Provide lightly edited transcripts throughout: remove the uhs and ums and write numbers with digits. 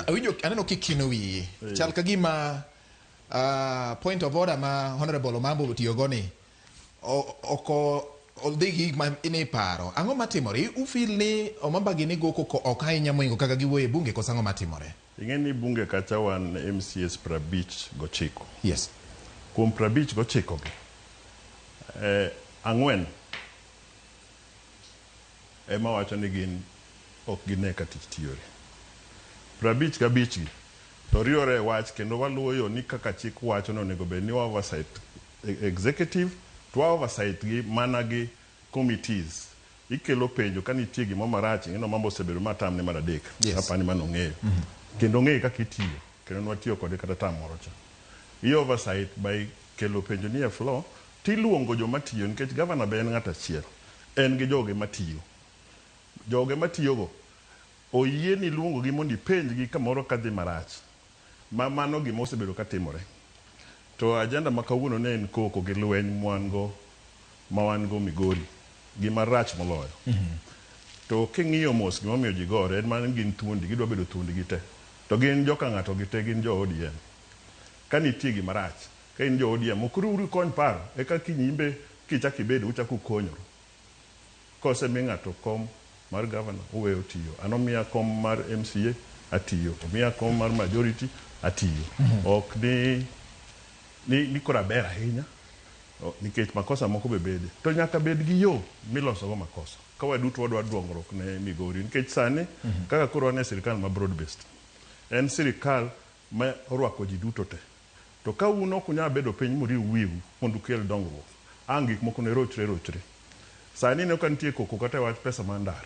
Awinjo aneno kikino wiye. Chal ka gima point of order ma Honorable Omambo tiyogo ni oko odhi gi ma ine paro. Ang'o matimore? Ufil ni Omamba gini go koko ok ahinya moingo kaka giwuoye bunge koso ang'o matimore? Ing'e ni bunge kacha wan MCS 59. Yes. Kuom 59 gi. Ang'wen ema wacho ni gin ok gine ka tich tiyore. 55 gi to riore wach kendo waluwo yo ni kaka chik wacho no nego bed ni oversight executive to oversight gi mana gi committees ikelo penjo ka nitie gimo marach ng'eno mambo osebedo matam ne mar adek apani mano ng'eyo kendo ng'eyo kaka itiyo kendo nwatiyo kode kata tam moro cha i oversight by kelo penjo ni e floor tiluongo joma tiyo nikech governor be en ng'at achiel en gi joge matiyo go oyie ni luongo gi mondo ipenj gi kamoro kadhi marach mano gima osebedo ka timore to agenda ma kawuono ne en koko gi lweny ma wan go Migori gima rach moloyo to king'iyo mos gima miyo ji gore en man gin thuondi gidwa bedo thuondi gite to gin joka ng'ato gite gin jo ODM ka nitie gima rach ka in jo ODM okuru kony paro eka kinyimbe kichak ibedo uchaku konyoru kose mi ng'ato kom mar governor uweyo tiyo anomiya kom mar MCA atiyo omiya kom mar majority atiyo ok ni kora ber ahinya nikech makosa moko be bede to nyaka bed gi yo miloso go makosa ka waduto wadwa dwongruok ne Migori nikech sani kaka koro wane sirikal ma broad based en sirikal ma orwako ji duto te to ka uno kunya bedo piny muriu wiu mondo kel dongruok gik moko ne rochre sani ne kan tie koko kata wach pesa mandar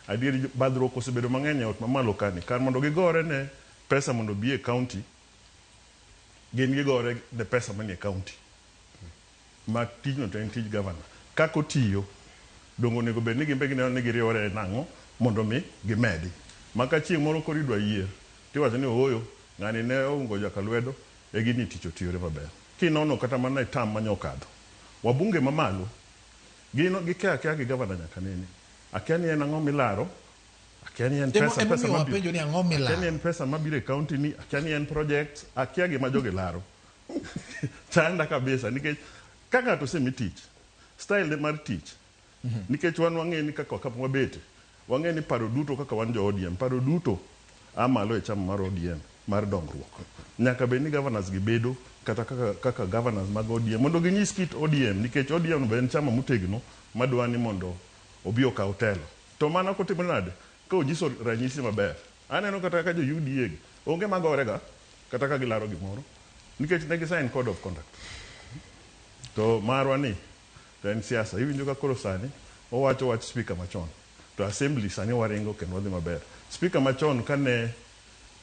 adier badruok osebedo mang'eny e ot mamalo kani kar mondo gigore ne pesa mondo bi e county gin gigore ne pesa manie county ma tijno to en tij governor kako tiyo dongo nego bed ni gimbe gineno ni giriwore nang'o mondo mi gimedi maka chieng' moro koro idwa yier tiwacho ni ooyo ng'ani ne oungo jaka lwedo e gini tich otiyore maber kinono kata mana e tam manyokadho wabunge mamalo gino gikea gi governor nyaka nene akia ni en ang'o milaro akia ni en pesa mabire county ni akia ni en project akia gima joge laro chanda kabisa nikech ka ng'ato osemi tich style mar tich nikech wan wang'e ni kaka wabete wang'e ni paro duto kaka wan jo ODM paro duto amalo e chama mar ODM mar dongruok nyaka bed ni governors gi bedo kata kaka governors mag ODM mondo ginyis kit ODM nikech ODM be en chama motegno madwa ni mondo obi okaw telo to mana kotimo nade ka ojiso ranyisi maber aneno kata ka jo UDA onge magorega kata ka gilaro gimoro nikech ne gisign code of conduct to marwa ni to en siasa iwinjo ka koro sani owacho wach speaker machon to assembly sani waringo kendo wadhi maber speaker machon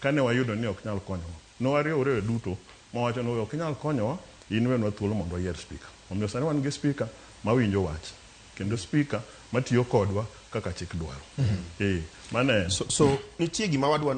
kane wayudo ni ok nyal konyowa nowariwore duto mawacho ni ok nyal konyowa in wenwa thuolo mondo wayier speaker omiyo sani wan gi speaker mawinjo wach kendo speaker matiyo kodwa kaka chik dwaro. Mane so nitie gima wadwa